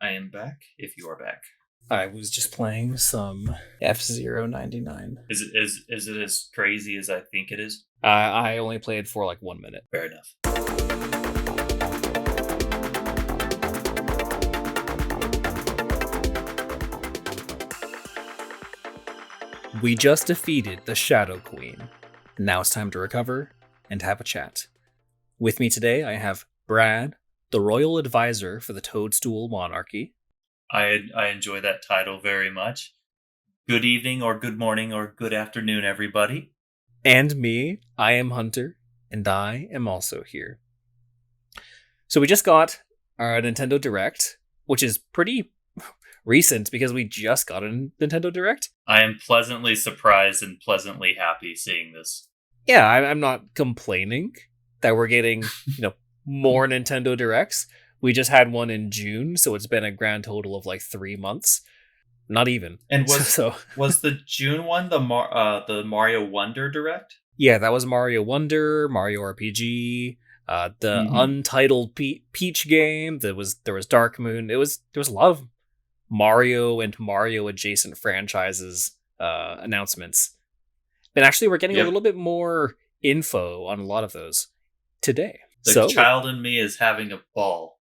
I am back. If you are back, I was just playing some F-Zero 99. is it as crazy as I think it is? I only played for like 1 minute. Fair enough. We just defeated the Shadow Queen. Now it's time to recover and have a chat. With me today, I have Brad, the Royal Advisor for the Toadstool Monarchy. I enjoy that title very much. Good evening, or good morning, or good afternoon, everybody. And me, I am Hunter, and I am also here. So we just got our Nintendo Direct, which is pretty recent because we just got a Nintendo Direct. I am pleasantly surprised and pleasantly happy seeing this. Yeah, I'm not complaining that we're getting, more Nintendo Directs. We just had one in June, so it's been a grand total of like 3 months. Not even. And was so was the June one the Mario Wonder Direct? Yeah, that was Mario Wonder, Mario RPG, the Untitled Peach game. There was Dark Moon. There was a lot of Mario and Mario adjacent franchises announcements. And actually, we're getting a little bit more info on a lot of those today. The child in me is having a ball.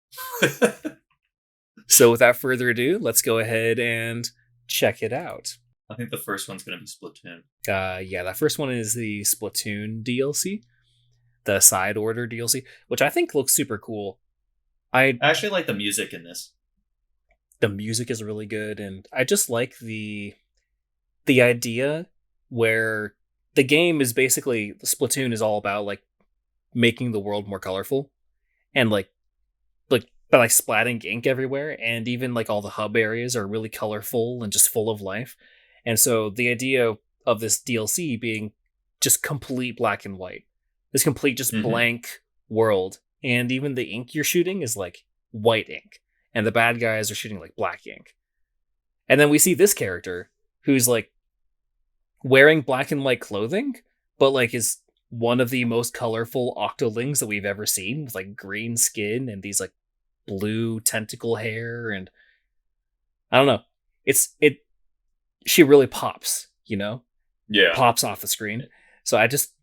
So without further ado, let's go ahead and check it out. I think the first one's going to be Splatoon. Yeah, that first one is the Splatoon DLC, the Side Order DLC, which I think looks super cool. I actually like the music in this. The music is really good, and I just like the idea where the game is basically, Splatoon is all about like making the world more colorful, and like by splatting ink everywhere, and even like all the hub areas are really colorful and just full of life. And so the idea of this DLC being just complete black and white, this complete just blank world, and even the ink you're shooting is like white ink, and the bad guys are shooting like black ink. And then we see this character who's like wearing black and white clothing, but like is one of the most colorful Octolings that we've ever seen, with like green skin and these like blue tentacle hair, and I don't know. She really pops, Yeah. Pops off the screen. So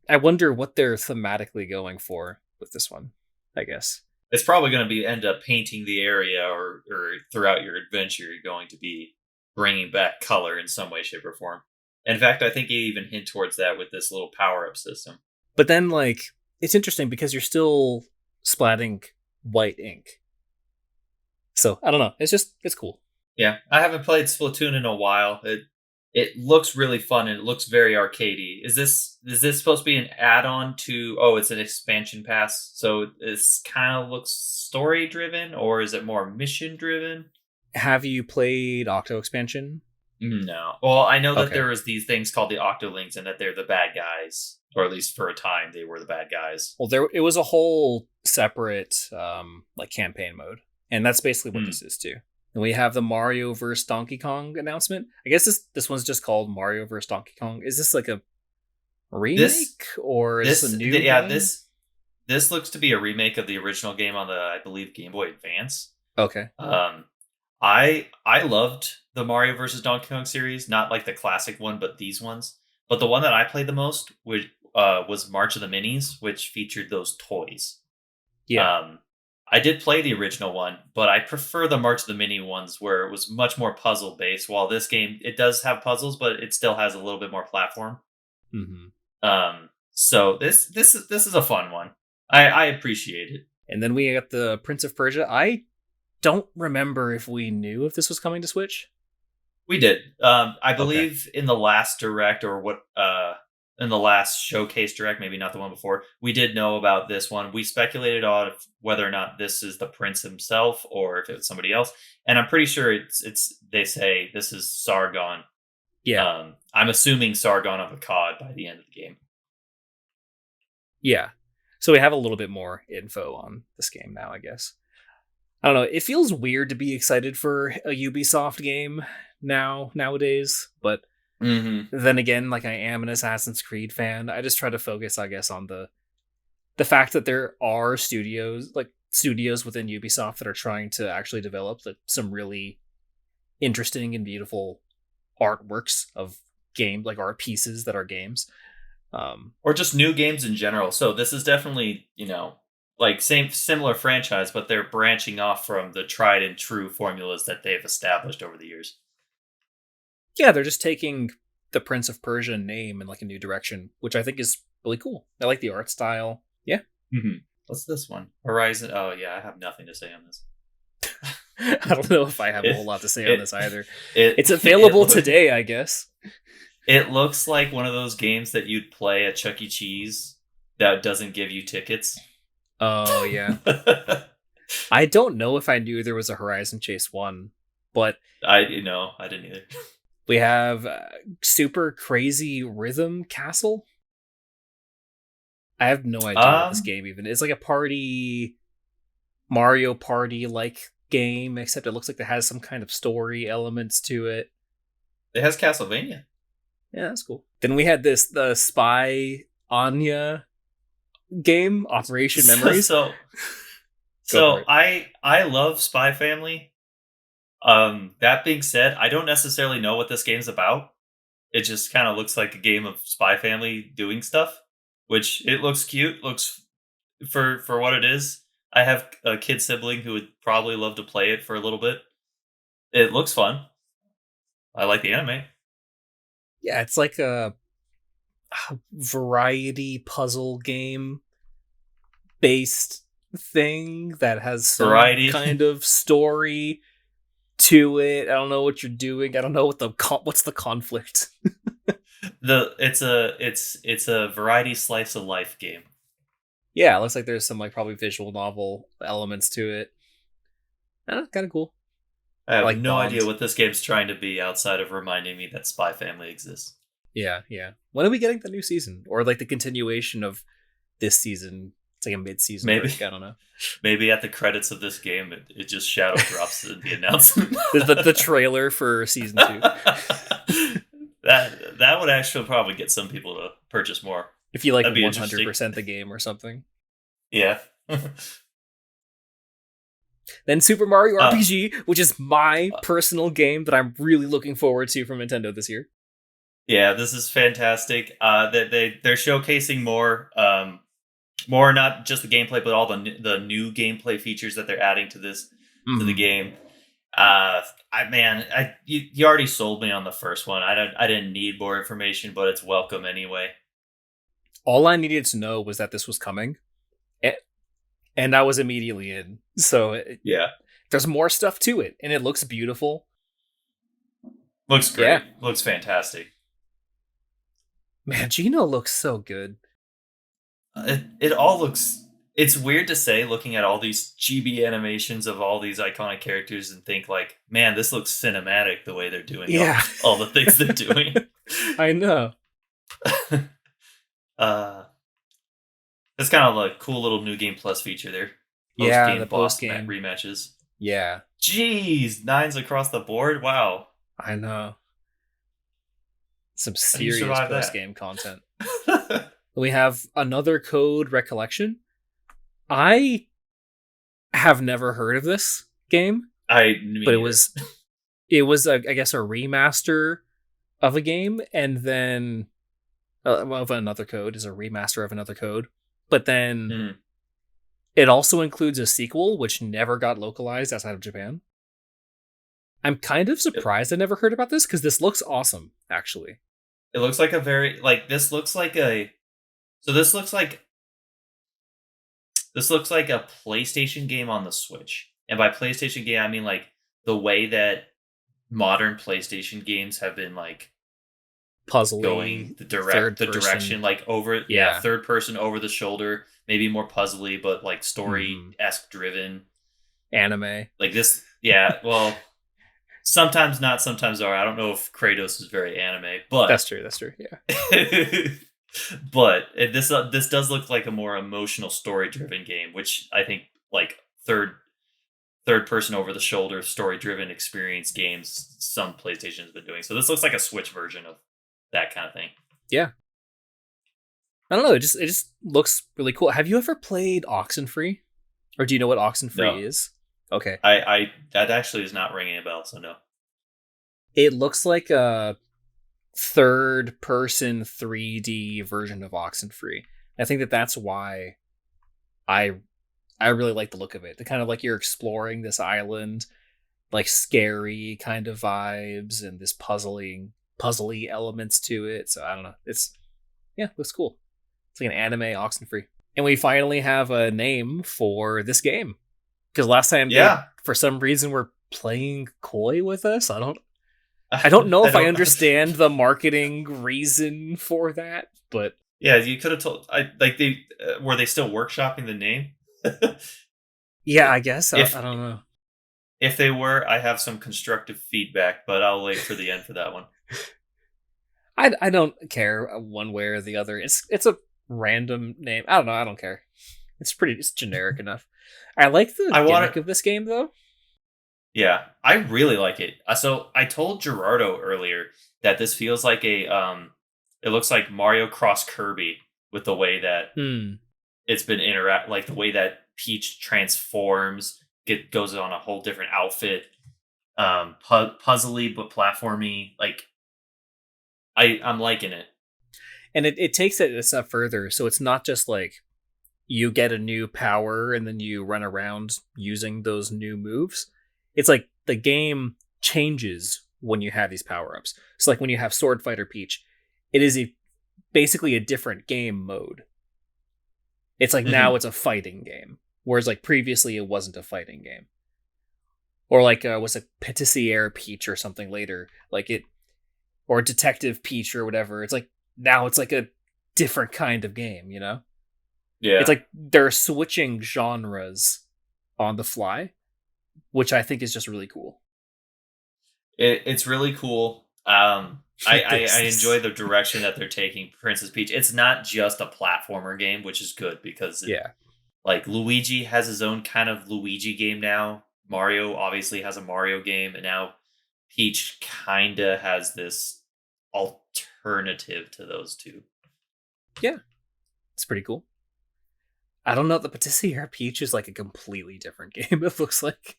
I wonder what they're thematically going for with this one, I guess. It's probably going to be end up painting the area, or throughout your adventure, you're going to be bringing back color in some way, shape, or form. In fact, I think you even hint towards that with this little power-up system. But then, like, it's interesting because you're still splatting white ink. So, I don't know. It's cool. Yeah, I haven't played Splatoon in a while. It looks really fun, and it looks very arcadey. Is this supposed to be an add-on to... Oh, it's an expansion pass, so this kind of looks story-driven, or is it more mission-driven? Have you played Octo Expansion? No. Well, I know that there was these things called the Octolings, and that they're the bad guys. Or at least for a time, they were the bad guys. Well, it was a whole separate campaign mode. And that's basically what this is too. And we have the Mario vs. Donkey Kong announcement. I guess this one's just called Mario vs. Donkey Kong. Is this like a remake, or is this a new game? This looks to be a remake of the original game on the, I believe, Game Boy Advance. Okay. I loved the Mario vs. Donkey Kong series, not like the classic one, but these ones. But the one that I played the most was March of the Minis, which featured those toys. Yeah. I did play the original one, but I prefer the March of the Mini ones, where it was much more puzzle based. While this game, it does have puzzles, but it still has a little bit more platform. So this is a fun one. I appreciate it. And then we got the Prince of Persia. I don't remember if we knew if this was coming to Switch. We did. I believe in the last direct, or in the last showcase direct, maybe not the one before, we did know about this one. We speculated on whether or not this is the prince himself, or if it's somebody else. And I'm pretty sure they say this is Sargon. Yeah. I'm assuming Sargon of Akkad by the end of the game. Yeah. So we have a little bit more info on this game now, I guess. I don't know. It feels weird to be excited for a Ubisoft game nowadays, but then again, like, I am an Assassin's Creed fan. I just try to focus, I guess, on the fact that there are studios, like studios within Ubisoft that are trying to actually develop some really interesting and beautiful artworks of game, like art pieces that are games. Or just new games in general. So this is definitely, like similar franchise, but they're branching off from the tried and true formulas that they've established over the years. Yeah, they're just taking the Prince of Persia name in like a new direction, which I think is really cool. I like the art style. Yeah. What's this one? Horizon. Oh yeah, I have nothing to say on this. I don't know if I have a whole lot to say on this either. It's available today, I guess. It looks like one of those games that you'd play at Chuck E. Cheese that doesn't give you tickets. Oh, yeah. I don't know if I knew there was a Horizon Chase 1, but... I didn't either. We have Super Crazy Rhythm Castle. I have no idea what this game even is. It's like a party... Mario Party-like game, except it looks like it has some kind of story elements to it. It has Castlevania. Yeah, that's cool. Then we had the Spy Anya game, Operation Memories. So I love Spy Family. That being said, I don't necessarily know what this game's about. It just kind of looks like a game of Spy Family doing stuff, which it looks cute. Looks for what it is. I have a kid sibling who would probably love to play it for a little bit. It looks fun. I like the anime. Yeah, it's like a variety puzzle game based thing that has some kind of story to it. I don't know what you're doing. I don't know what's the conflict. It's a variety slice of life game. Yeah, it looks like there's some like probably visual novel elements to it. Kind of cool. I have no idea what this game's trying to be outside of reminding me that Spy Family exists. Yeah. When are we getting the new season? Or like the continuation of this season? It's like a mid-season break, I don't know. Maybe at the credits of this game, it just shadow drops the announcement. the trailer for season 2. That would actually probably get some people to purchase more. If you like 100% the game or something. Yeah. Then Super Mario RPG, which is my personal game that I'm really looking forward to from Nintendo this year. Yeah, this is fantastic. They're showcasing more not just the gameplay, but all the new gameplay features that they're adding to this to the game. You already sold me on the first one. I didn't need more information, but it's welcome anyway. All I needed to know was that this was coming, and I was immediately in. So there's more stuff to it, and it looks beautiful. Looks great. Yeah. Looks fantastic. Man, Gino looks so good. It all looks... It's weird to say, looking at all these chibi animations of all these iconic characters and think like, man, this looks cinematic the way they're doing all the things they're doing. I know. It's kind of a cool little New Game Plus feature there. The post-game rematches. Yeah. Jeez, 9s across the board. Wow. I know. Some serious post-game content. We have Another Code Recollection. I have never heard of this game. But it was I guess a remaster of a game, and then of Another Code is a remaster of Another Code. But then it also includes a sequel, which never got localized outside of Japan. I'm kind of surprised I never heard about this, because this looks awesome, actually. It looks like this looks like a PlayStation game on the Switch. And by PlayStation game, I mean like the way that modern PlayStation games have been like puzzling, going the direction like over third person over the shoulder, maybe more puzzly, but like story-esque driven anime. Like this, well, sometimes not, sometimes are. I don't know if Kratos is very anime, but that's true. Yeah. But this does look like a more emotional story-driven game, which I think like third person over the shoulder story-driven experience games some PlayStation has been doing. So this looks like a Switch version of that kind of thing. Yeah. I don't know. It just looks really cool. Have you ever played Oxenfree? Or do you know what Oxenfree No, is? Okay. I that actually is not ringing a bell. So no. It looks like a third person 3D version of Oxenfree. I think that's why I I really like the look of it. The kind of like you're exploring this island, like scary kind of vibes and this puzzly elements to it. So I don't know. It's yeah, looks cool. It's like an anime Oxenfree. And we finally have a name for this game. Because last time they Yeah, for some reason were playing coy with us. I don't know I if I don't. understand the marketing reason for that, but Yeah, you could have told. I like they were they still workshopping the name. yeah, I guess I if don't know. if they were, I have some constructive feedback, but I'll wait for the end for that one. I don't care one way or the other. It's a random name. I don't know. I don't care. It's generic enough. I like the I want gimmick of this game though. Yeah, I really like it. So I told Gerardo earlier that this feels like it looks like Mario Cross Kirby with the way that Hmm. it's been like the way that Peach transforms, goes on a whole different outfit, puzzly but platformy. Like I'm liking it. And it takes it a step further. So it's not just like you get a new power and then you run around using those new moves. It's like the game changes when you have these power ups. So like when you have Sword Fighter Peach, it is basically a different game mode. It's like now Hmm. it's a fighting game, whereas like previously it wasn't a fighting game. Or like was it Patissiere Peach or something later, like it or Detective Peach or whatever. It's like now it's like a different kind of game, you know? It's Yeah, like they're switching genres on the fly, which I think is just really cool. it's really cool. I This enjoy the direction that they're taking Princess Peach. It's not just a platformer game, which is good because yeah. like Luigi has his own kind of Luigi game now. Mario obviously has a Mario game, and now Peach kinda has this alternative to those two. Yeah, it's pretty cool. I don't know, the Patissiere Peach is like a completely different game, it looks like.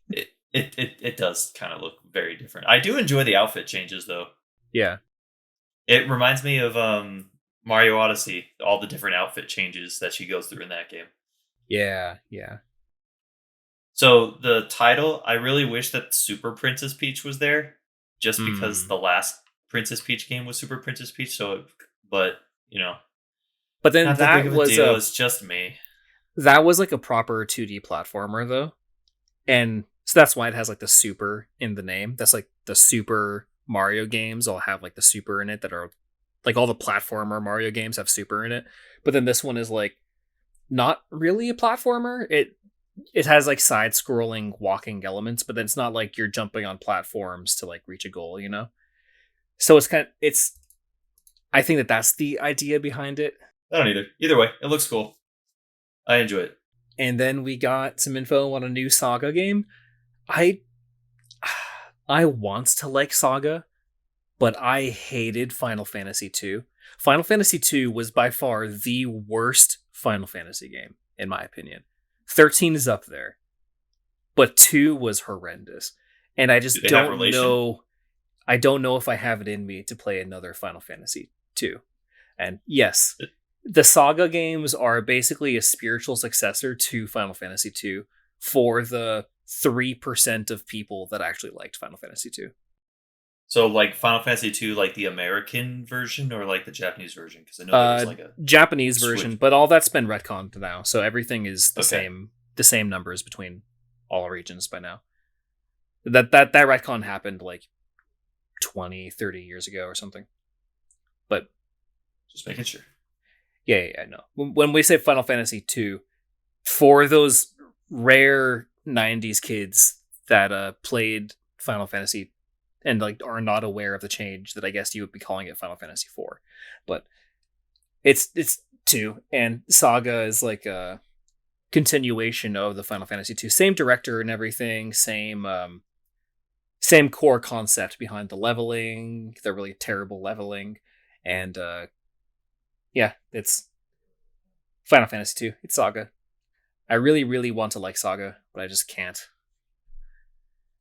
It does kind of look very different. I do enjoy the outfit changes though. Yeah. It reminds me of Mario Odyssey, all the different outfit changes that she goes through in that game. Yeah, yeah. So the title, I really wish that Super Princess Peach was there, just because Mm. the last Princess Peach game was Super Princess Peach. But you know, But then not that big of a deal. It's just me. that was like a proper 2D platformer though. And so that's why it has like the super in the name. That's like the Super Mario games all have like the super in it that are like all the platformer Mario games have super in it. But then this one is like not really a platformer. It has like side scrolling walking elements, but then it's not like you're jumping on platforms to like reach a goal, you know? So it's I think that's the idea behind it. I don't either. Either way, it looks cool. I enjoy it. And then we got some info on a new Saga game. I I want to like Saga, but I hated Final Fantasy 2. Final Fantasy 2 was by far the worst Final Fantasy game in my opinion. 13 is up there, but 2 was horrendous. And I Do just they have don't relation? know I don't know if I have it in me to play another Final Fantasy 2. And yes, the Saga games are basically a spiritual successor to Final Fantasy 2 for the 3% of people that actually liked Final Fantasy 2. So like Final Fantasy two, like the American version or like the Japanese version? Because I know there was like a Japanese version, switch. but all that's been retconned now, so everything is Okay. the same numbers between all regions by now. That retcon happened like 20, 30 years ago or something. But Just making sure. yeah, no. When we say Final Fantasy 2, for those rare 90s kids that played Final Fantasy and like are not aware of the change, that I guess you would be calling it Final Fantasy 4. But it's 2, and Saga is like a continuation of the Final Fantasy 2. Same director and everything, same core concept behind the leveling, the really terrible leveling, and yeah, it's Final Fantasy 2. It's Saga. I really, really want to like Saga, but I just can't.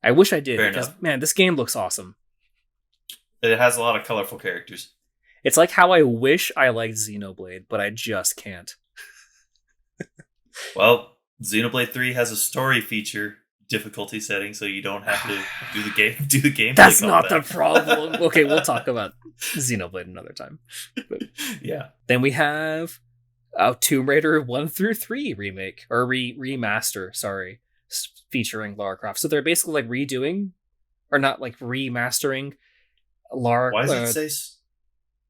I wish I did Fair because enough. man, this game looks awesome. It has a lot of colorful characters. It's like how I wish I liked Xenoblade, but I just can't. Well, Xenoblade 3 has a story feature difficulty setting, so you don't have to do the gameplay That's not the combat. problem. Okay, we'll talk about Xenoblade another time. But Yeah. then we have Tomb Raider 1 through 3 remake or remaster, sorry, featuring Lara Croft. So they're basically like redoing or not like remastering Lara Why does it say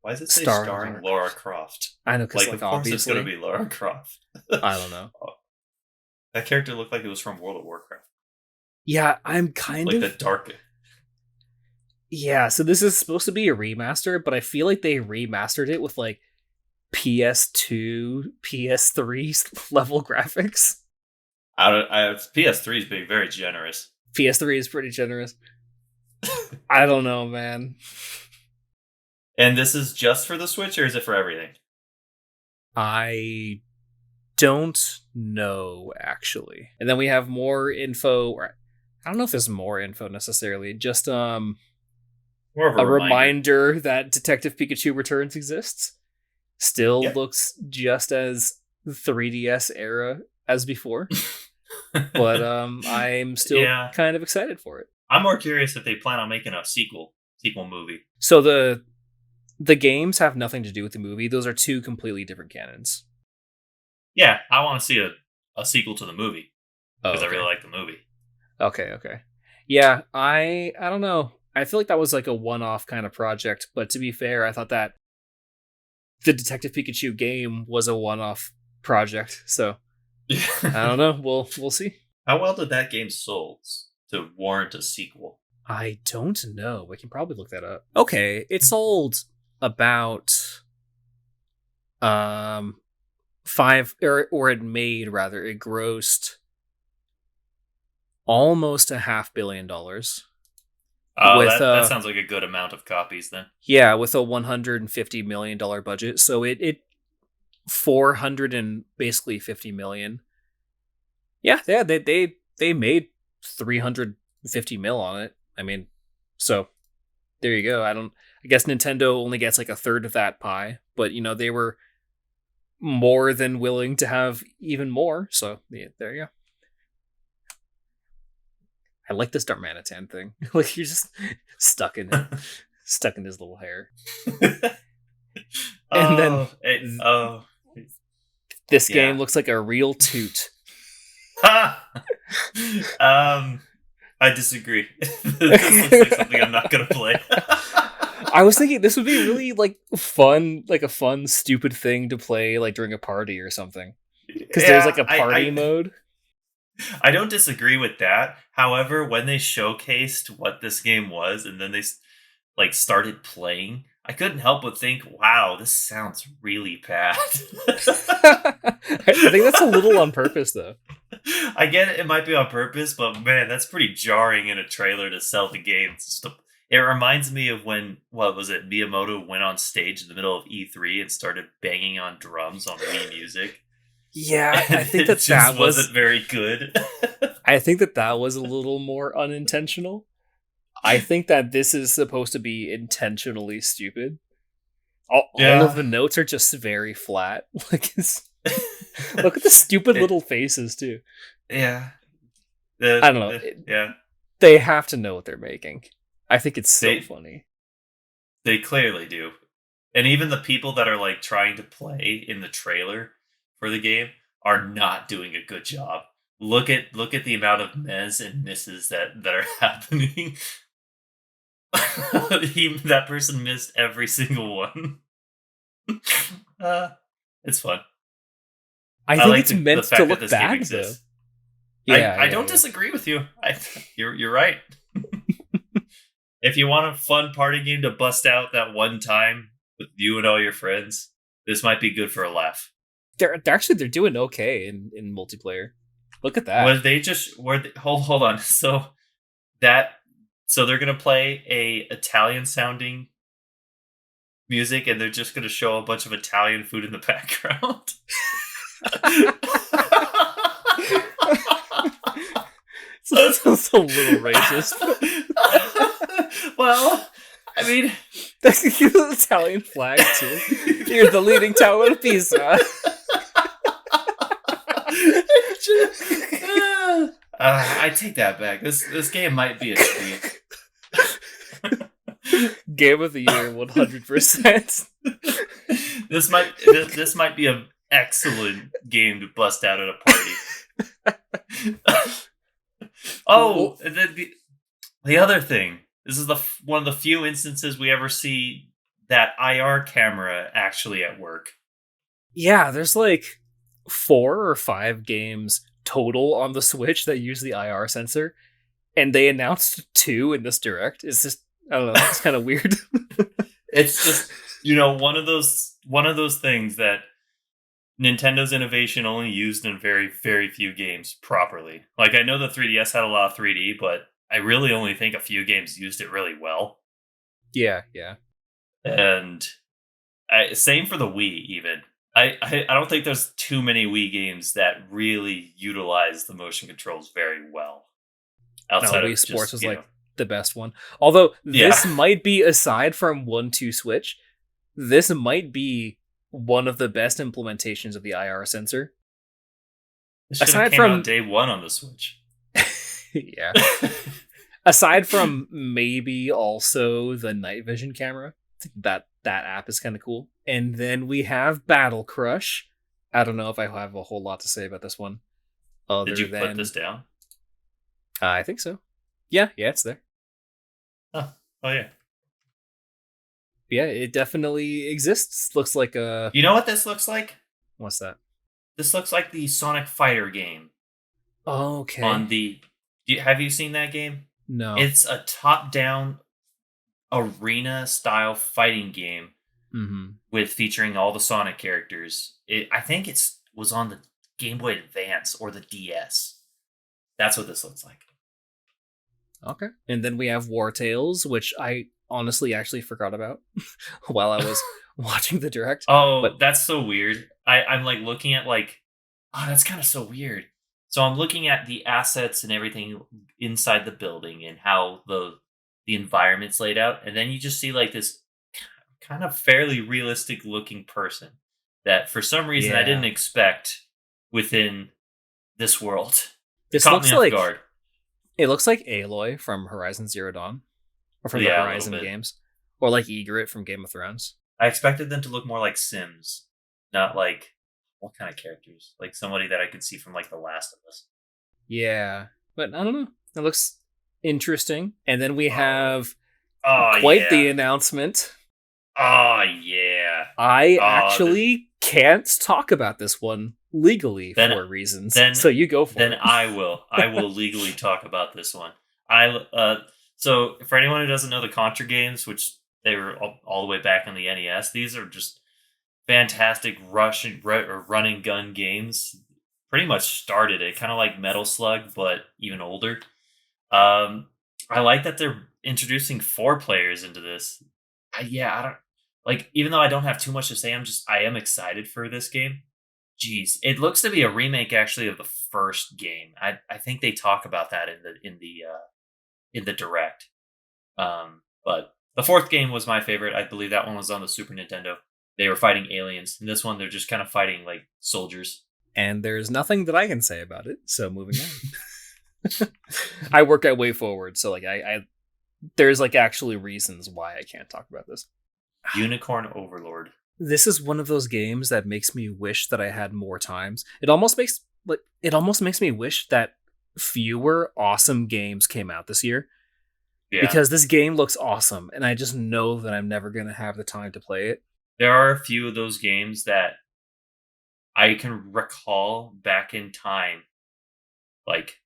Why does it say starring starring Lara Laura Croft? I know cuz Like, like of course it's gonna obviously be Laura Croft. I don't know. That character looked like it was from World of Warcraft. Yeah, I'm kind Like the of dark. yeah, so this is supposed to be a remaster, but I feel like they remastered it with like PS2, PS3 level graphics. PS3 is being very generous. PS3 is pretty generous. I don't know, man. And this is just for the Switch, or is it for everything? I don't know actually. And then we have more info. Or I don't know if there's more info necessarily. Just More of a a reminder. reminder that Detective Pikachu Returns exists. Still Yeah. looks just as 3DS era as before. But I'm still Yeah. kind of excited for it. I'm more curious if they plan on making a sequel movie. So the games have nothing to do with the movie. Those are two completely different canons. Yeah, I want to see a sequel to the movie Oh, because I okay. really like the movie. Okay. Yeah, I don't know. I feel like that was like a one-off kind of project, but to be fair, I thought that the Detective Pikachu game was a one-off project. So, I don't know. We'll see. How well did that game sold to warrant a sequel? I don't know. We can probably look that up. Okay, it sold about five or it made rather it grossed almost $500 million. Oh, With that sounds like a good amount of copies then. yeah, with a $150 million budget. So it 400 and basically 50 million. Yeah, they made 350 mil on it. I mean, so there you go. I guess Nintendo only gets like a third of that pie, but you know, they were more than willing to have even more. So yeah, there you go. I like this Darmanitan thing. Like you're just stuck in it, stuck in his little hair. And then this game looks like a real toot. I disagree. This looks like something I'm not gonna play. I was thinking this would be really like fun, like a fun, stupid thing to play like during a party or something. Because there's like a party mode. I don't disagree with that. However, when they showcased what this game was and then they like started playing, I couldn't help but think, wow, this sounds really bad. I think that's a little on purpose though. I get it might be on purpose, but man, that's pretty jarring in a trailer to sell the game. It reminds me of when, what was it, Miyamoto went on stage in the middle of E3 and started banging on drums on Wii Music. Yeah, I think that wasn't very good. I think that was a little more unintentional. I think that this is supposed to be intentionally stupid. All of the notes are just very flat. Like look at the stupid little faces too. Yeah. I don't know. Yeah. They have to know what they're making. I think it's so funny. They clearly do. And even the people that are like trying to play in the trailer for the game are not doing a good job. Look at the amount of mez and misses that are happening. That person missed every single one. It's fun. I think like it's meant to look bad, though. Yeah, I don't disagree with you. You're right. If you want a fun party game to bust out that one time with you and all your friends, this might be good for a laugh. They're doing okay in multiplayer. Look at that. Hold on. So they're gonna play a Italian sounding music and they're just gonna show a bunch of Italian food in the background. Sounds a little racist. Well, I mean, That's the Italian flag too. Here's the leaning tower of Pisa. I take that back. This game might be a treat. Game of the year, 100%. This might be an excellent game to bust out at a party. Oh, the other thing. This is one of the few instances we ever see that IR camera actually at work. Yeah, there's like 4 or 5 games total on the Switch that use the IR sensor, and they announced 2 in this direct. It's just, I don't know, it's kind of weird. It's just, one of those things that Nintendo's innovation only used in very, very few games properly. Like, I know the 3DS had a lot of 3D, but I really only think a few games used it really well. Yeah. And same for the Wii, even. I don't think there's too many Wii games that really utilize the motion controls very well. Outside Wii of Sports just, was like the best one. Although this Yeah. might be, aside from 1-2 Switch, this might be one of the best implementations of the IR sensor. This should aside have came from- out day one on the Switch. Yeah. Aside from maybe also the night vision camera, I think that app is kind of cool. And then we have Battle Crush. I don't know if I have a whole lot to say about this one. Did you put this down? I think so. Yeah, it's there. Oh yeah. Yeah, it definitely exists. Looks like a... You know what this looks like? What's that? This looks like the Sonic Fighter game. Okay. Have you seen that game? No. It's a top-down arena style fighting game with featuring all the Sonic characters. I think it was on the Game Boy Advance or the DS. That's what this looks like. Okay. And then we have War Tales, which I honestly actually forgot about while I was watching the direct. Oh, but that's so weird. I'm like looking at that's kind of so weird. So I'm looking at the assets and everything inside the building and how the environment's laid out, and then you just see like this kind of fairly realistic looking person that for some reason I didn't expect within this world. This Caught looks me off like guard. it looks like Aloy from Horizon Zero Dawn, or from the Yeah, a Horizon little bit. games, or like Egret from Game of Thrones. I expected them to look more like Sims, not like what kind of characters? Like somebody that I could see from like The Last of Us. Yeah, but I don't know. It looks interesting. And then we have Oh, the announcement. Oh yeah. I actually can't talk about this one legally Then- for reasons. then- So you go for Then it. I will legally talk about this one. So for anyone who doesn't know the Contra games, which they were all the way back on the NES, these are just fantastic running gun games. Pretty much started it, kind of like Metal Slug, but even older. I like that they're introducing 4 players into this. I don't like, even though I don't have too much to say, I am excited for this game. Jeez, it looks to be a remake actually of the first game. I think they talk about that in the direct. But the 4th game was my favorite. I believe that one was on the Super Nintendo. They were fighting aliens. In this one, they're just kind of fighting like soldiers. And there's nothing that I can say about it. So moving on. I work my way forward, so like I there's like actually reasons why I can't talk about this. Unicorn Overlord. This is one of those games that makes me wish that I had more times. It almost makes me wish that fewer awesome games came out this year. Yeah. Because this game looks awesome, and I just know that I'm never going to have the time to play it. There are a few of those games that I can recall back in time, like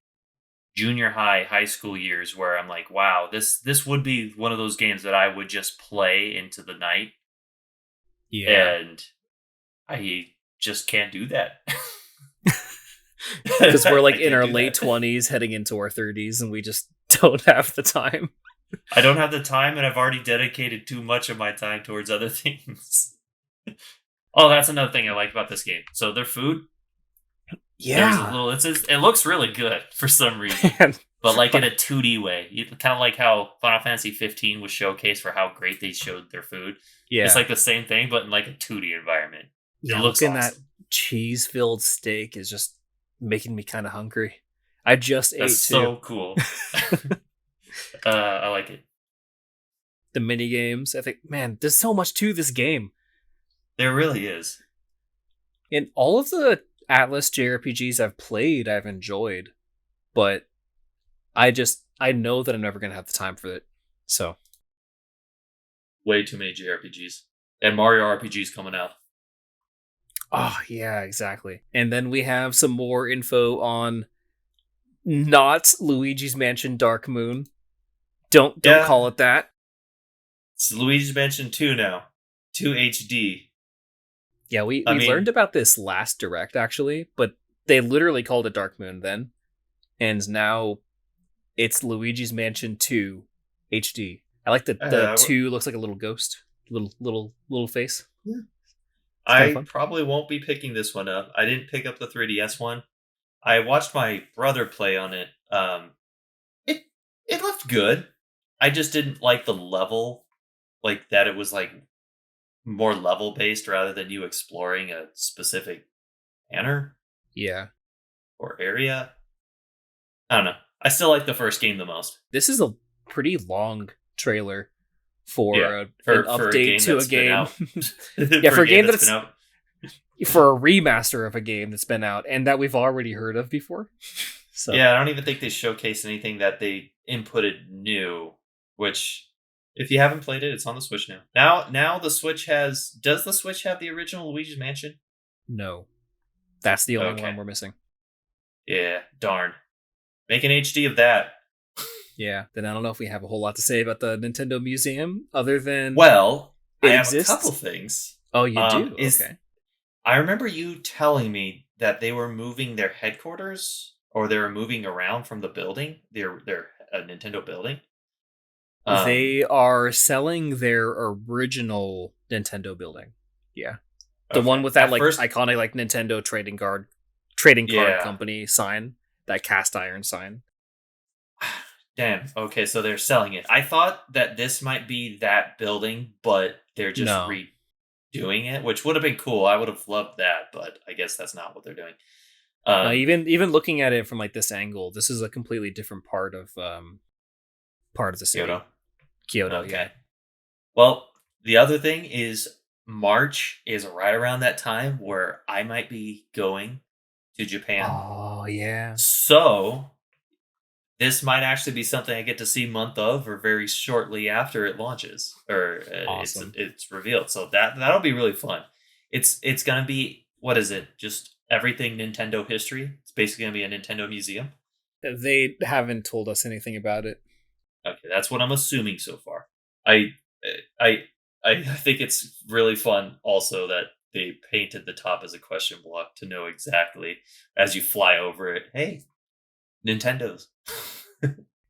junior high school years, where I'm like, wow, this would be one of those games that I would just play into the night. Yeah. And I just can't do that. Because we're like I in can't our do late that. 20s, heading into our 30s, and we just don't have the time. I don't have the time, and I've already dedicated too much of my time towards other things. Oh, that's another thing I like about this game. So their food, there's a little. It looks really good for some reason. And but like in a 2D way. Kind of like how Final Fantasy 15 was showcased for how great they showed their food. Yeah. It's like the same thing, but in like a 2D environment. Yeah, It looks looking awesome. that cheese-filled steak is just making me kind of hungry. I just That's ate so too. cool. I like it. The mini games. I think, man, there's so much to this game. There really is. In all of the Atlas JRPGs I've played, I've enjoyed, but I know that I'm never gonna have the time for it. So Way too many JRPGs. And Mario RPGs coming out. oh yeah, exactly. And then we have some more info on not Luigi's Mansion Dark Moon. Don't Yeah. call it that. It's Luigi's Mansion 2 now. 2 HD. Yeah, we I mean- learned about this last direct actually, but they literally called it Dark Moon then. And now it's Luigi's Mansion 2 HD. I like that the 2 looks like a little ghost. Little face. kinda I fun. probably won't be picking this one up. I didn't pick up the 3DS one. I watched my brother play on it. It looked good. I just didn't like the level, like that it was like more level based rather than you exploring a specific manner Yeah. or area. I don't know. I still like the first game the most. This is a pretty long trailer for, Yeah, an for a update game to a that's been game. out. Yeah, for a game that's that's been out. for a remaster of a game that's been out and that we've already heard of before. So Yeah, I don't even think they showcased anything that they inputted new. Which, if you haven't played it, it's on the Switch now. Now the Switch has. Does the Switch have the original Luigi's Mansion? no. That's the only Okay. one we're missing. Yeah, darn. Make an HD of that. Yeah. Then I don't know if we have a whole lot to say about the Nintendo Museum other than Well, It I have exists? a couple things. oh, you do. is- Okay. I remember you telling me that they were moving their headquarters, or they were moving around from the building, their Nintendo building. They are selling their original Nintendo building. Yeah. The Okay. one with that At like first- iconic like Nintendo trading card Yeah. company sign, that cast iron sign. Damn. Okay, so they're selling it. I thought that this might be that building, but they're just No. redoing it, which would have been cool. I would have loved that, but I guess that's not what they're doing. Even looking at it from like this angle, this is a completely different part of the city. Kyoto, Okay. yeah. Well, the other thing is March is right around that time where I might be going to Japan. Oh yeah. So this might actually be something I get to see month of or very shortly after it launches or Awesome. it's revealed. So that'll be really fun. It's gonna be, what is it? Just everything Nintendo history. It's basically gonna be a Nintendo museum. They haven't told us anything about it. Okay, that's what I'm assuming so far. I think it's really fun also that they painted the top as a question block to know exactly as you fly over it. Hey, Nintendo's.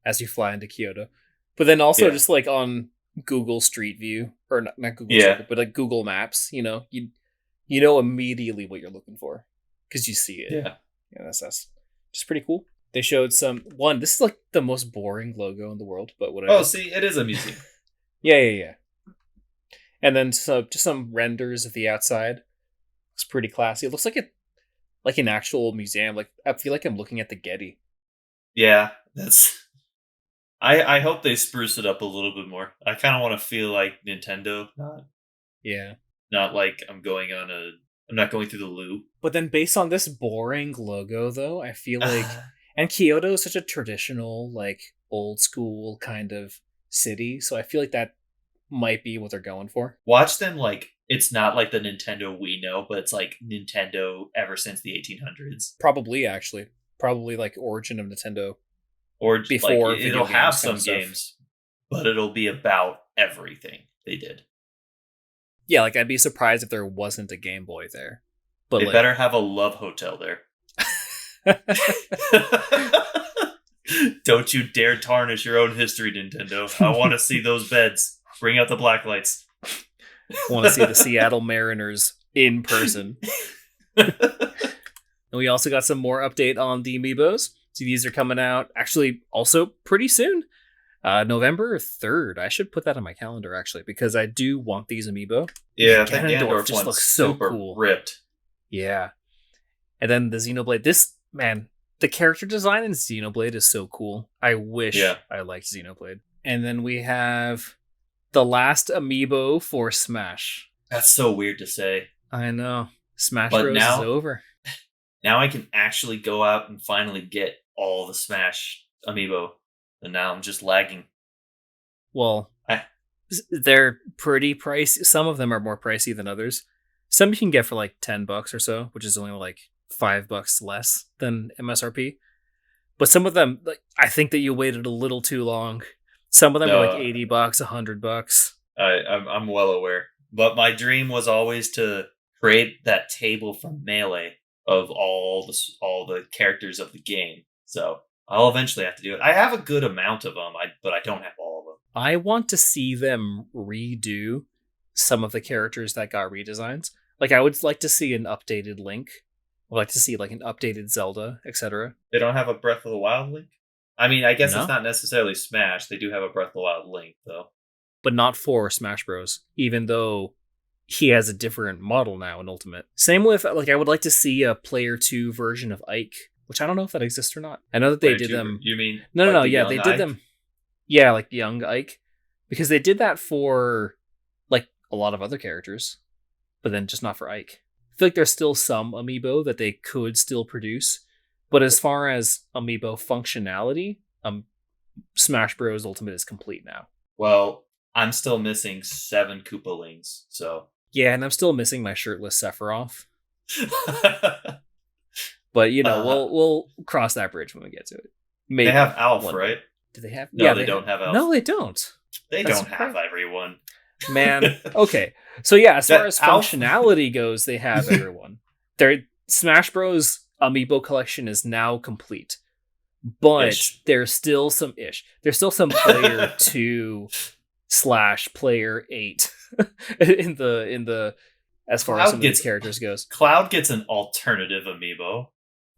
As you fly into Kyoto. But then also Yeah. just like on Google Street View, or not Google Yeah. Street View, but like Google Maps, you know immediately what you're looking for because you see it. Yeah. Yeah, that's just pretty cool. They showed this is like the most boring logo in the world, but whatever. Oh, see, it is a museum. Yeah. And then just some renders of the outside. Looks pretty classy. It looks like like an actual museum. Like I feel like I'm looking at the Getty. Yeah, that's. I hope they spruce it up a little bit more. I kind of want to feel like Nintendo, Yeah. not like I'm not going through the loop. But then based on this boring logo though, I feel like and Kyoto is such a traditional, like old school kind of city, so I feel like that might be what they're going for. Watch them like it's not like the Nintendo we know, but it's like Nintendo ever since the 1800s. Probably actually. Probably like origin of Nintendo. Or Before like, video it'll have games some kind of stuff. games, but it'll be about everything they did. Yeah, like I'd be surprised if there wasn't a Game Boy there. But They like, better have a love hotel there. Don't you dare tarnish your own history, Nintendo. I want to see those beds. Bring out the black lights. want to see the Seattle Mariners in person. And we also got some more update on the Amiibos. So these are coming out actually also pretty soon. November 3rd. I should put that on my calendar actually, because I do want these amiibo. Yeah, I think Ganondorf Ganondorf just one's looks so super cool. ripped. Yeah. And then the Xenoblade. This, man, the character design in Xenoblade is so cool. I wish I liked Xenoblade. And then we have the last amiibo for Smash. That's so weird to say. I know. Smash But Bros. now- is over. Now I can actually go out and finally get all the Smash amiibo. And now I'm just lagging. Well, they're pretty pricey. Some of them are more pricey than others. Some you can get for like $10 or so, which is only like $5 less than MSRP. But some of them, like, I think that you waited a little too long. Some of them are like $80, $100. I'm well aware. But my dream was always to create that table from Melee of all the characters of the game. So I'll eventually have to do it. I have a good amount of them, but I don't have all of them. I want to see them redo some of the characters that got redesigns. Like, I would like to see an updated Link. I'd like to see like an updated Zelda, etc. They don't have a Breath of the Wild Link? I mean, I guess No. it's not necessarily Smash. They do have a Breath of the Wild Link, though. But not for Smash Bros. Even though he has a different model now in Ultimate. Same with, like, I would like to see a Player 2 version of Ike, which I don't know if that exists or not. I know that they did them. You mean? No, like the yeah, young they Ike? did them. Yeah, like young Ike. Because they did that for, like, a lot of other characters, but then just not for Ike. I feel like there's still some amiibo that they could still produce, but as far as amiibo functionality, Smash Bros. Ultimate is complete now. Well, I'm still missing 7 Koopalings, so. Yeah, and I'm still missing my shirtless Sephiroth. But, you know, we'll cross that bridge when we get to it. Maybe they have Alf, one- right? Do they have? No, yeah, they don't have Alf. No, they don't. They That's don't have everyone. Man, okay. So yeah, as far That as Alf- functionality goes, they have everyone. Their Smash Bros. Amiibo collection is now complete, but Ish. there's still some There's still some Player 2 / Player 8 in the as far as Cloud some of these gets- characters goes. Cloud gets an alternative amiibo.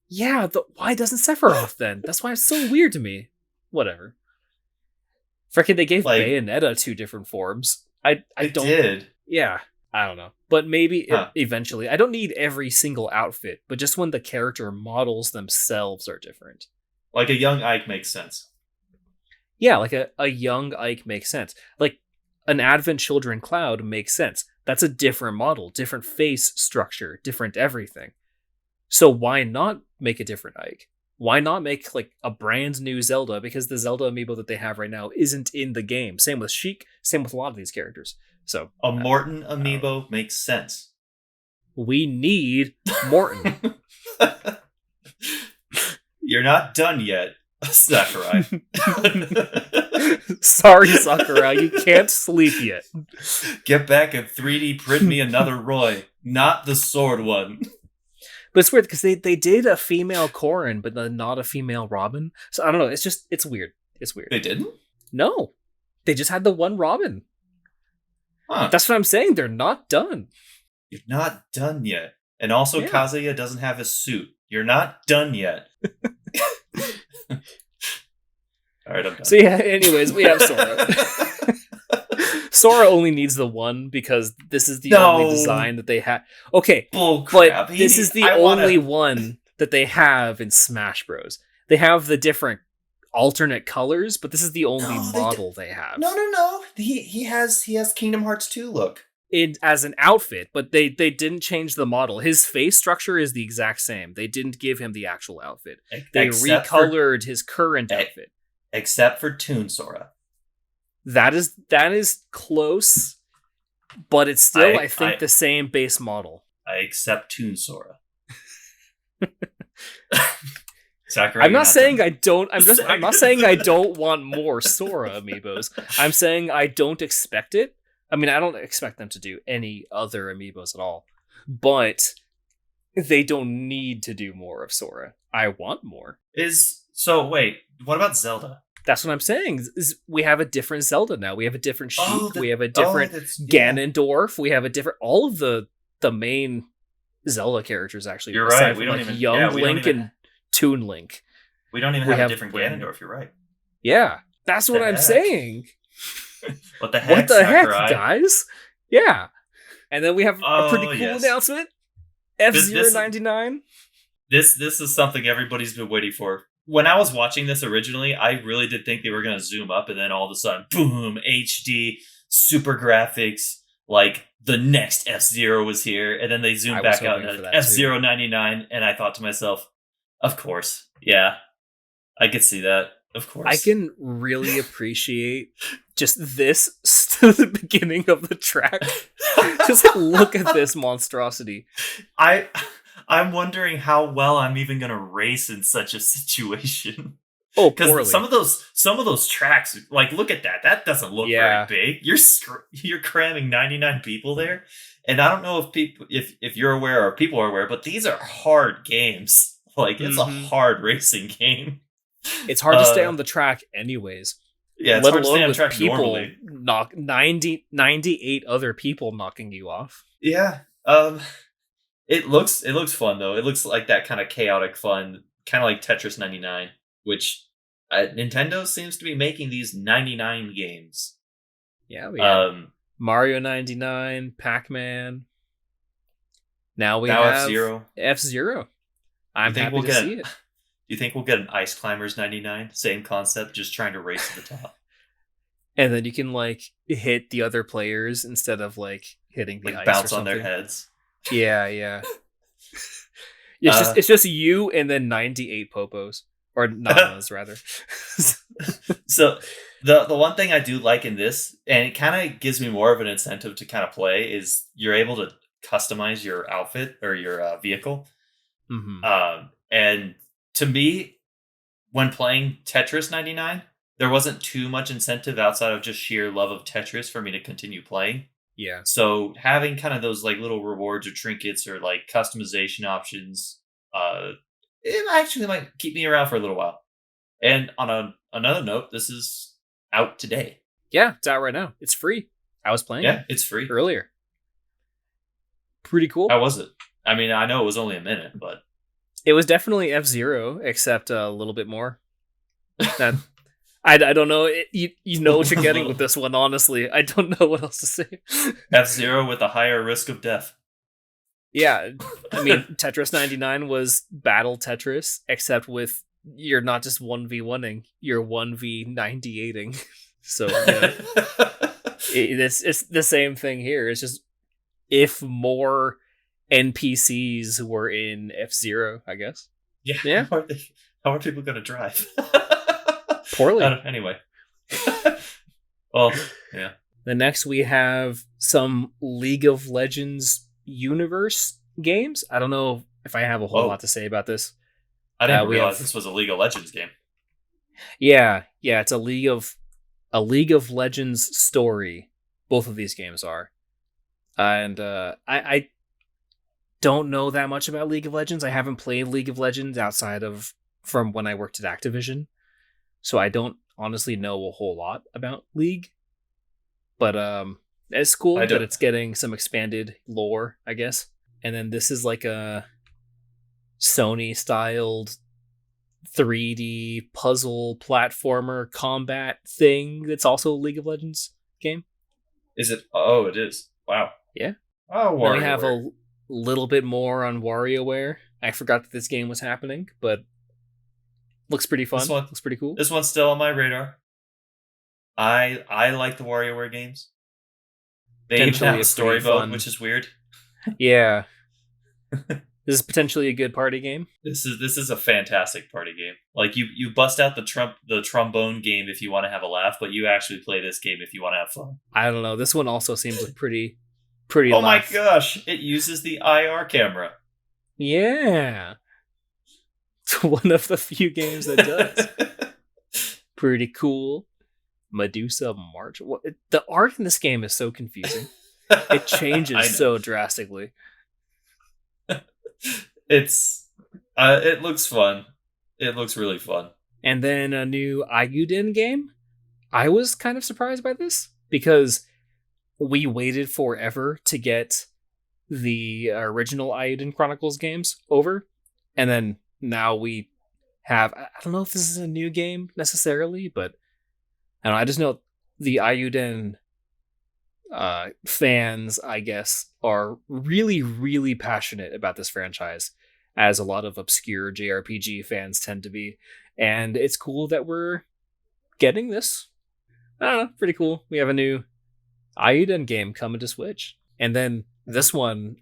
Yeah, why doesn't Sephiroth then? That's why it's so weird to me. Whatever. Frickin' they gave Like- Bayonetta 2 different forms. I They don't. did. Yeah, I don't know. But maybe Huh. eventually. I don't need every single outfit, but just when the character models themselves are different. Like a young Ike makes sense. Yeah, like a young Ike makes sense. Like an Advent Children Cloud makes sense. That's a different model, different face structure, different everything. So why not make a different Ike? Why not make like a brand new Zelda? Because the Zelda amiibo that they have right now isn't in the game. Same with Sheik, same with a lot of these characters. So A Morton amiibo makes sense. we need Morton. You're not done yet, Sakurai. Sorry, Sakurai, you can't sleep yet. Get back and 3D print me another Roy, not the sword one. But it's weird because they did a female Corrin, but then not a female Robin. So I don't know. It's weird. It's weird. They didn't? No, they just had the one Robin. Huh. That's what I'm saying. They're not done. You're not done yet. And also, Yeah. Kazuya doesn't have his suit. You're not done yet. Alright, I'm done. So yeah. Anyways, we have Sora. Sora only needs the one because this is the No. only design that they have. Okay, Bull but crap. this is the only one that they have in Smash Bros. They have the different alternate colors, but this is the only No, they model they have. No. He has Kingdom Hearts 2 look. As an outfit, but they didn't change the model. His face structure is the exact same. They didn't give him the actual outfit. They recolored his current outfit. Except for Toon Sora. That is close, but it's still, I think, I- the same base model. I accept Toon Sora. Sakurai, I'm you're not saying done. I don't. I'm not saying I don't want more Sora amiibos. I'm saying I don't expect it. I mean, I don't expect them to do any other amiibos at all, but they don't need to do more of Sora. I want more. Wait, what about Zelda? That's what I'm saying. Is we have a different Zelda now. We have a different Sheik. We have a different yeah. Ganondorf. We have a different. All of the main Zelda characters actually. You're aside right. from, We don't like, even Young yeah, we don't Link even- and Toon Link. We don't even We have a have different brand new- Ganondorf. You're right. Yeah, that's what The I'm heck? saying. What the heck, What the heck, Sakurai? guys? Yeah. And then we have a pretty Oh, cool yes. announcement. This- F-Zero 99. This is something everybody's been waiting for. When I was watching this originally, I really did think they were going to zoom up, and then all of a sudden, boom, HD, super graphics, like the next F-Zero was here, and then they zoomed I was back out hoping for and that, F-Zero 99, and I thought to myself, of course, yeah, I could see that, of course. I can really appreciate just this to the beginning of the track. Just look at this monstrosity. I'm wondering how well I'm even gonna race in such a situation. Oh, poorly. Because some of those tracks, like, look at that. That doesn't look Yeah. very big. You're cramming 99 people there, and I don't know if people if you're aware or people are aware, but these are hard games. Like, it's a Mhm. hard racing game. It's hard to stay Uh, on the track anyways. Yeah, it's let hard to stay alone on with track people normally. 98 other people knocking you off. Yeah. It looks fun though. It looks like that kind of chaotic fun, kind of like Tetris 99, which Nintendo seems to be making these 99 games. Yeah, we have Um, Mario 99, Pac-Man. Now we now have F-Zero. F-Zero. I'm think happy we'll to get see it? it. Do you think we'll get an Ice Climbers 99? Same concept, just trying to race to the top. And then you can like hit the other players instead of like hitting the Like ice bounce or on their something. heads. Yeah. It's just you and then 98 popos or nanas rather. So the one thing I do like in this, and it kind of gives me more of an incentive to kind of play, is you're able to customize your outfit or your vehicle. Mhm. And to me, when playing Tetris 99, there wasn't too much incentive outside of just sheer love of Tetris for me to continue playing. Yeah. So having kind of those like little rewards or trinkets or like customization options, it actually might keep me around for a little while. And on another note, this is out today. Yeah, it's out right now. It's free. I was playing Yeah, it it's free. earlier. Pretty cool. How was it? I mean, I know it was only a minute, but It was definitely F-Zero, except a little bit more. That I don't know. You know what you're getting with this one, honestly. I don't know what else to say. F-Zero with a higher risk of death. Yeah, I mean, Tetris 99 was Battle Tetris, except with you're not just 1v1ing, you're 1v98ing. So, yeah, it's the same thing here. It's just if more NPCs were in F-Zero, I guess. Yeah. How are people going to drive? Poorly. Anyway. Well, yeah. The next we have some League of Legends universe games. I don't know if I have a whole Whoa. lot to say about this. I didn't we realize have- this was a League of Legends game. Yeah, it's a League of Legends story. Both of these games are. And I don't know that much about League of Legends. I haven't played League of Legends outside of from when I worked at Activision. So I don't honestly know a whole lot about League. But it's cool I that don't- it's getting some expanded lore, I guess. And then this is like a Sony styled 3D puzzle platformer combat thing that's also a League of Legends game. Is it? Oh, it is. Wow. Yeah. Oh, Then we have WarioWare. a little bit more on WarioWare. I forgot that this game was happening, but looks pretty fun. This one- Looks pretty cool. This one's still on my radar. I like the WarioWare games. They even Potentially have a a story pretty mode, fun- which is weird. Yeah. This is potentially a good party game. This is a fantastic party game. Like you bust out the trombone game if you want to have a laugh, but you actually play this game if you want to have fun. I don't know. This one also seems like pretty Oh my laugh. gosh! It uses the IR camera. Yeah. It's one of the few games that does. Pretty cool. Medusa March. The art in this game is so confusing. It I know. changes so drastically. It looks fun. It looks really fun. And then a new Ayuden game. I was kind of surprised by this because we waited forever to get the original Ayuden Chronicles games over, and then now we have. I don't know if this is a new game necessarily, but I don't know. I just know the Ayuden fans, I guess, are really, really passionate about this franchise, as a lot of obscure JRPG fans tend to be. And it's cool that we're getting this. I don't know, pretty cool. We have a new Ayuden game coming to Switch. And then this one,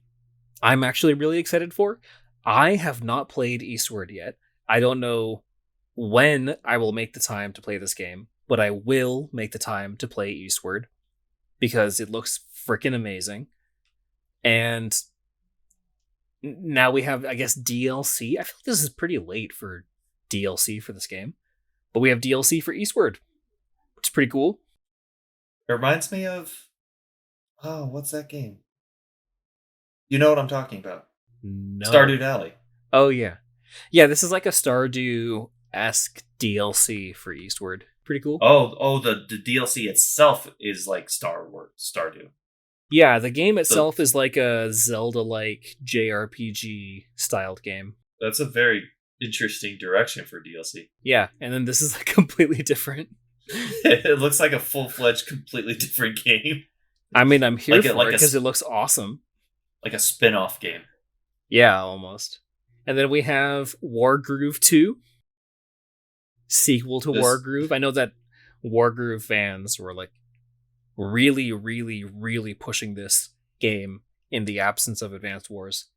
I'm actually really excited for. I have not played Eastward yet. I don't know when I will make the time to play this game, but I will make the time to play Eastward because it looks freaking amazing. And now we have, I guess, DLC. I feel like this is pretty late for DLC for this game, but we have DLC for Eastward, which is pretty cool. It reminds me of, oh, what's that game? You know what I'm talking about? No. Stardew Valley. Oh yeah, yeah. This is like a Stardew-esque DLC for Eastward. Pretty cool. Oh, the DLC itself is like Stardew. Yeah, the game itself is like a Zelda-like JRPG styled game. That's a very interesting direction for DLC. Yeah, and then this is like completely different. It looks like a full-fledged, completely different game. I mean, I'm here Like for it because it looks awesome. Like a spin-off game. Yeah, almost. And then we have Wargroove 2, sequel to Wargroove. I know that Wargroove fans were like really, really, really pushing this game in the absence of Advanced Wars.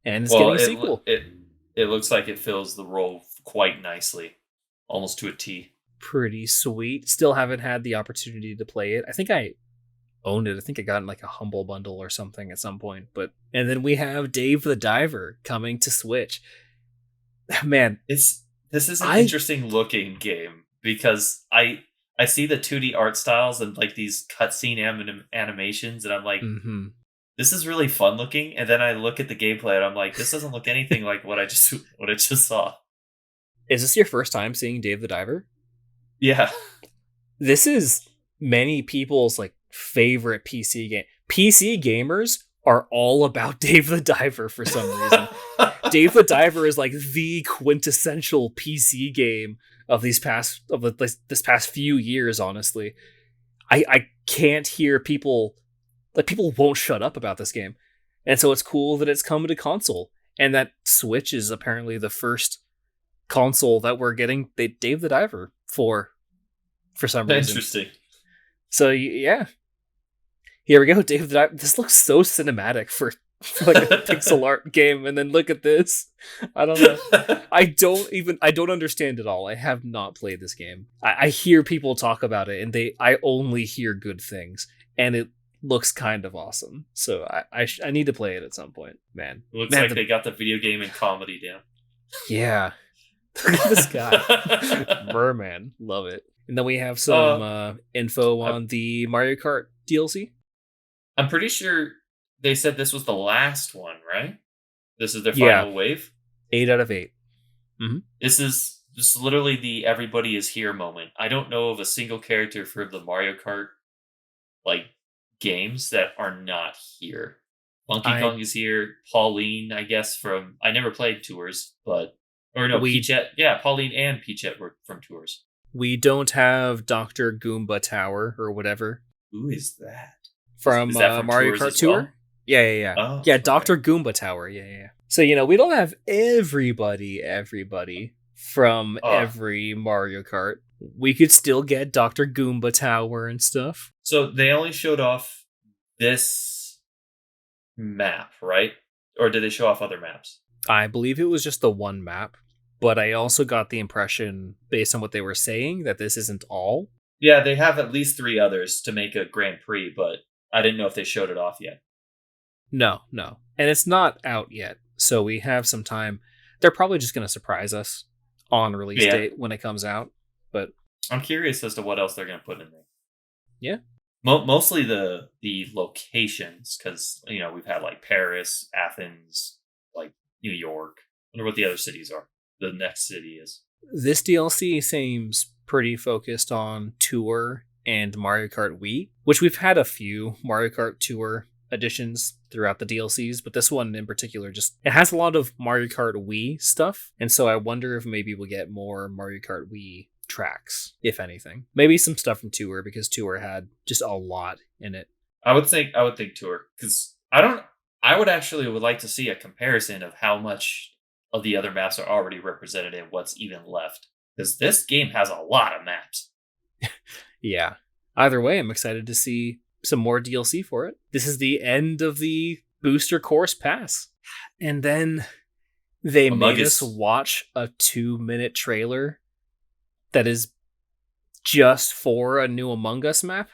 And it's getting a sequel. It looks like it fills the role quite nicely. Almost to a T. Pretty sweet. Still haven't had the opportunity to play it. I think I owned it. I think I got in like a Humble Bundle or something at some point. And then we have Dave the Diver coming to Switch. Man, this is an interesting looking game because I see the 2D art styles and like these cutscene animations, and I'm like, this is really fun looking. And then I look at the gameplay and I'm like, this doesn't look anything like what I just saw. Is this your first time seeing Dave the Diver? Yeah. This is many people's like favorite PC game. PC gamers are all about Dave the Diver for some reason. Dave the Diver is like the quintessential PC game of this past few years, honestly. I can't hear people won't shut up about this game. And so it's cool that it's coming to console, and that Switch is apparently the first console that we're getting Dave the Diver for some reason. Interesting. So yeah, here we go, Dave the Diver. This looks so cinematic for like a pixel art game, and then look at this. I don't know. I don't understand it all. I have not played this game. I hear people talk about it, and I only hear good things, and it looks kind of awesome. So I need to play it at some point. Man, it looks like they got the video game and comedy down. Yeah. Look at this guy. Merman. Love it. And then we have some info on the Mario Kart DLC. I'm pretty sure they said this was the last one, right? This is their final wave? 8 out of 8. Mm-hmm. This is literally the everybody is here moment. I don't know of a single character for the Mario Kart like games that are not here. Donkey Kong is here. Pauline, I guess, from... I never played Tours, but... Or no, Peachette. Yeah, Pauline and Peachette were from Tours. We don't have Dr. Goomba Tower or whatever. Who is that? From, is that from Mario Kart Tour? Well? Yeah. Oh, yeah, Dr. Goomba Tower. Yeah. So, we don't have everybody from every Mario Kart. We could still get Dr. Goomba Tower and stuff. So they only showed off this map, right? Or did they show off other maps? I believe it was just the one map, but I also got the impression, based on what they were saying, that this isn't all. Yeah, they have at least 3 others to make a Grand Prix, but I didn't know if they showed it off yet. No. And it's not out yet, so we have some time. They're probably just going to surprise us on release date when it comes out, but... I'm curious as to what else they're going to put in there. Yeah. Mostly the locations, because, we've had, like, Paris, Athens, like, New York. I wonder what the other cities are. The next city is. This DLC seems pretty focused on Tour and Mario Kart Wii, which we've had a few Mario Kart Tour additions throughout the DLCs, but this one in particular just it has a lot of Mario Kart Wii stuff, and so I wonder if maybe we'll get more Mario Kart Wii tracks, if anything. Maybe some stuff from Tour because Tour had just a lot in it. I would think Tour, because I would like to see a comparison of how much of the other maps are already represented and what's even left, because this game has a lot of maps. Yeah. Either way, I'm excited to see some more DLC for it. This is the end of the Booster Course Pass. And then they made us watch a 2-minute trailer that is just for a new Among Us map.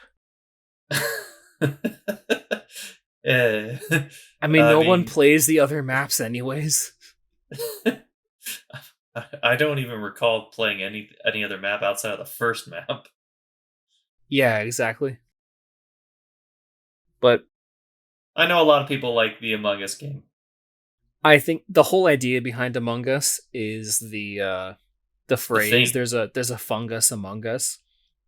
I mean, no one plays the other maps anyways. I don't even recall playing any other map outside of the first map. Yeah, exactly. But I know a lot of people like the Among Us game. I think the whole idea behind Among Us is the phrase there's a fungus among us.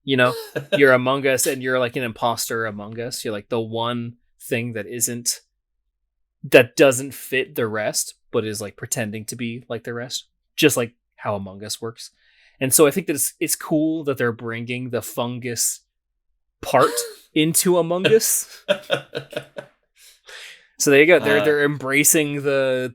You know, you're Among Us and you're like an imposter among us. You're like the one thing that doesn't fit the rest, but is like pretending to be like the rest, just like how Among Us works. And so I think that it's cool that they're bringing the fungus part into Among Us. So there you go. They're embracing the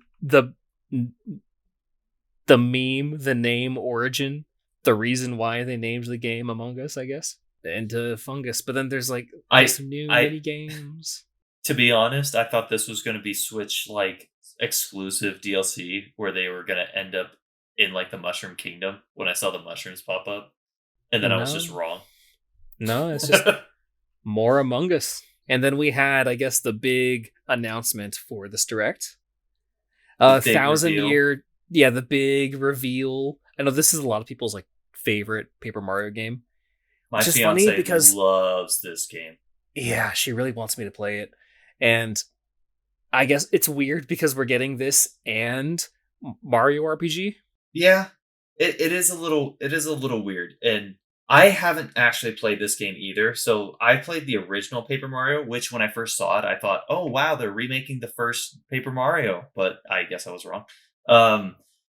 meme, the name origin, the reason why they named the game Among Us, I guess, into fungus. But then there's like some new mini games. To be honest, I thought this was going to be Switch like exclusive DLC where they were going to end up in like the Mushroom Kingdom when I saw the mushrooms pop up, and then I was just wrong. No, it's just more Among Us. And then we had, I guess, the big announcement for this Direct. 1,000-year, the big reveal. I know this is a lot of people's like favorite Paper Mario game. My fiance loves this game. Yeah, she really wants me to play it. And I guess it's weird because we're getting this and Mario RPG. Yeah, it is a little weird. And I haven't actually played this game either. So I played the original Paper Mario, which when I first saw it, I thought, oh, wow, they're remaking the first Paper Mario. But I guess I was wrong.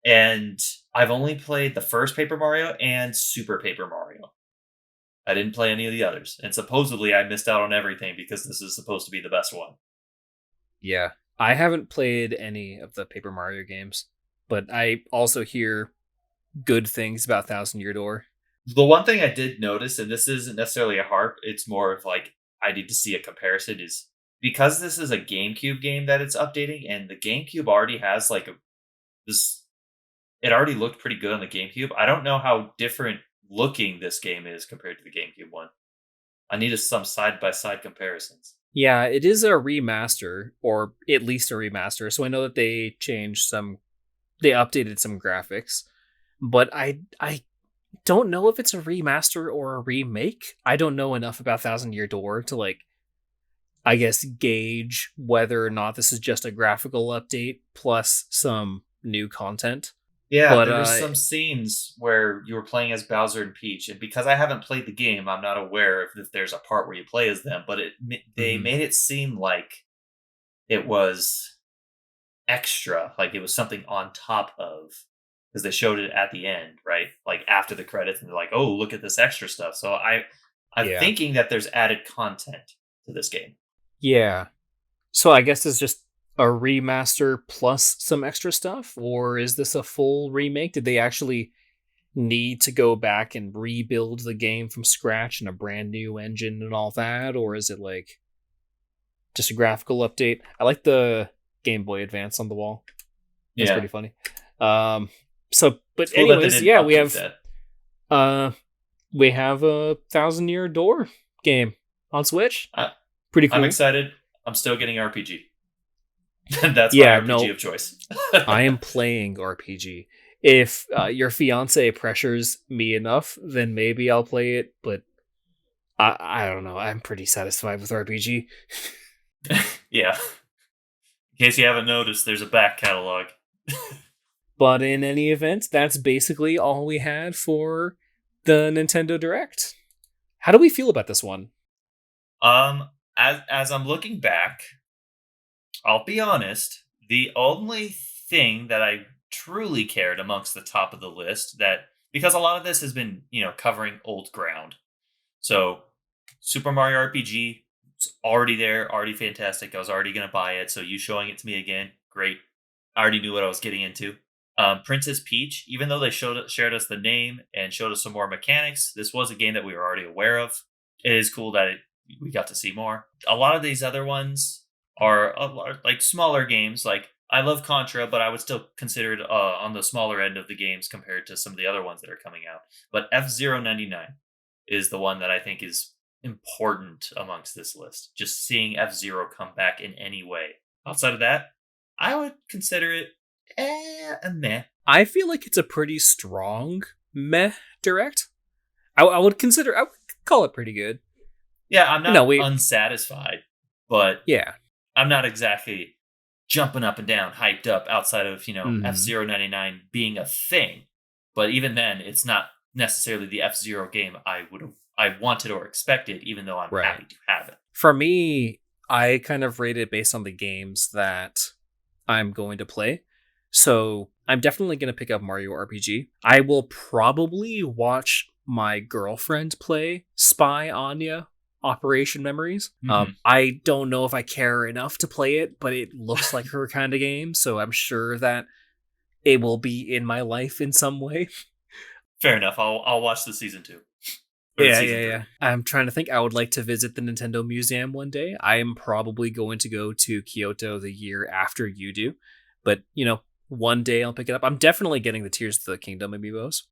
And I've only played the first Paper Mario and Super Paper Mario. I didn't play any of the others. And supposedly I missed out on everything because this is supposed to be the best one. Yeah. I haven't played any of the Paper Mario games, but I also hear good things about 1,000-Year Door. The one thing I did notice, and this isn't necessarily a harp, it's more of like I need to see a comparison, is because this is a GameCube game that it's updating, and the GameCube already has like it already looked pretty good on the GameCube. I don't know how different looking this game is compared to the GameCube one. I needed some side-by-side comparisons. Yeah, it is a remaster, or at least a remaster, so I know that they updated some graphics, but I don't know if it's a remaster or a remake. I don't know enough about 1,000-Year Door to like, I guess, gauge whether or not this is just a graphical update plus some new content. Yeah, but there were some scenes where you were playing as Bowser and Peach, and because I haven't played the game, I'm not aware if there's a part where you play as them, but they made it seem like it was extra, like it was something on top of, because they showed it at the end, right? Like after the credits, and they're like, oh, look at this extra stuff. So I'm thinking that there's added content to this game. Yeah. So I guess it's just a remaster plus some extra stuff, or is this a full remake? Did they actually need to go back and rebuild the game from scratch and a brand new engine and all that, or is it like just a graphical update? I like the Game Boy Advance on the wall. It's pretty funny. But anyways, yeah, we have a 1,000-Year Door game on Switch. Pretty cool. I'm excited. I'm still getting RPG. That's my RPG of choice. I am playing RPG. If your fiance pressures me enough, then maybe I'll play it, but I don't know. I'm pretty satisfied with RPG. Yeah. In case you haven't noticed, there's a back catalog. But in any event, that's basically all we had for the Nintendo Direct. How do we feel about this one? As I'm looking back, I'll be honest. The only thing that I truly cared amongst the top of the list that because a lot of this has been, covering old ground. So Super Mario RPG is already there, already fantastic. I was already going to buy it. So you showing it to me again, great. I already knew what I was getting into. Princess Peach, even though they shared us the name and showed us some more mechanics, this was a game that we were already aware of. It is cool that we got to see more. A lot of these other ones are like smaller games. Like I love Contra, but I would still consider it on the smaller end of the games compared to some of the other ones that are coming out. But F-Zero 99 is the one that I think is important amongst this list. Just seeing F-Zero come back in any way. Outside of that, I would consider it a meh. I feel like it's a pretty strong meh direct. I would call it pretty good. Yeah, I'm not unsatisfied, but yeah, I'm not exactly jumping up and down, hyped up outside of, F-Zero 99 being a thing. But even then, it's not necessarily the F-Zero game I wanted or expected, even though I'm happy to have it. For me, I kind of rate it based on the games that I'm going to play. So I'm definitely going to pick up Mario RPG. I will probably watch my girlfriend play Spy Anya Operation Memories. Mm-hmm. I don't know if I care enough to play it, but it looks like her kind of game, so I'm sure that it will be in my life in some way. Fair enough. I'll watch the season 2. Yeah. I'm trying to think. I would like to visit the Nintendo Museum one day. I am probably going to go to Kyoto the year after you do, but one day I'll pick it up. I'm definitely getting the Tears of the Kingdom amiibos.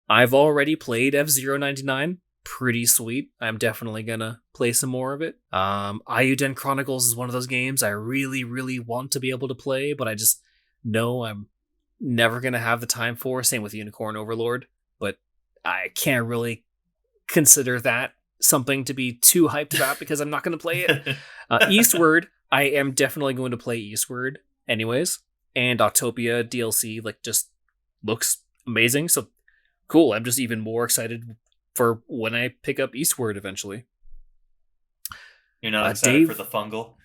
I've already played F-Zero 99. Pretty sweet. I'm definitely gonna play some more of it. Ayuden Chronicles is one of those games I really, really want to be able to play, but I just know I'm never gonna have the time for. Same with Unicorn Overlord, but I can't really consider that something to be too hyped about because I'm not gonna play it. Eastward, I am definitely going to play Eastward anyways, and Autopia DLC just looks amazing. So cool. I'm just even more excited for when I pick up Eastward eventually. You're not excited for the fungal?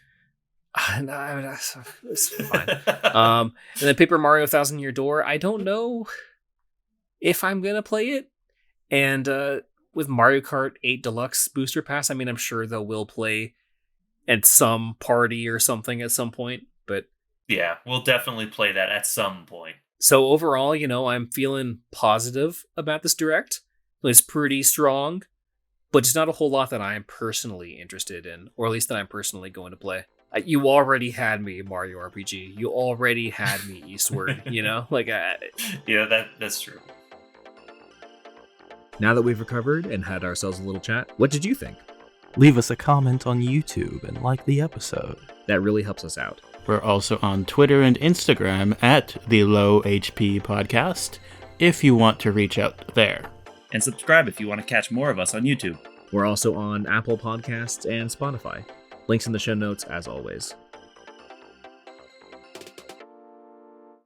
No, it's fine. And then Paper Mario Thousand Year Door, I don't know if I'm going to play it. And with Mario Kart 8 Deluxe Booster Pass, I'm sure they will play at some party or something at some point. But yeah, we'll definitely play that at some point. So overall, I'm feeling positive about this Direct. It's pretty strong, but it's not a whole lot that I am personally interested in, or at least that I'm personally going to play. You already had me Mario RPG. You already had me Eastward, Yeah, that's true. Now that we've recovered and had ourselves a little chat, what did you think? Leave us a comment on YouTube and like the episode. That really helps us out. We're also on Twitter and Instagram at the Low HP Podcast if you want to reach out there. And subscribe if you want to catch more of us on YouTube. We're also on Apple Podcasts and Spotify. Links in the show notes as always.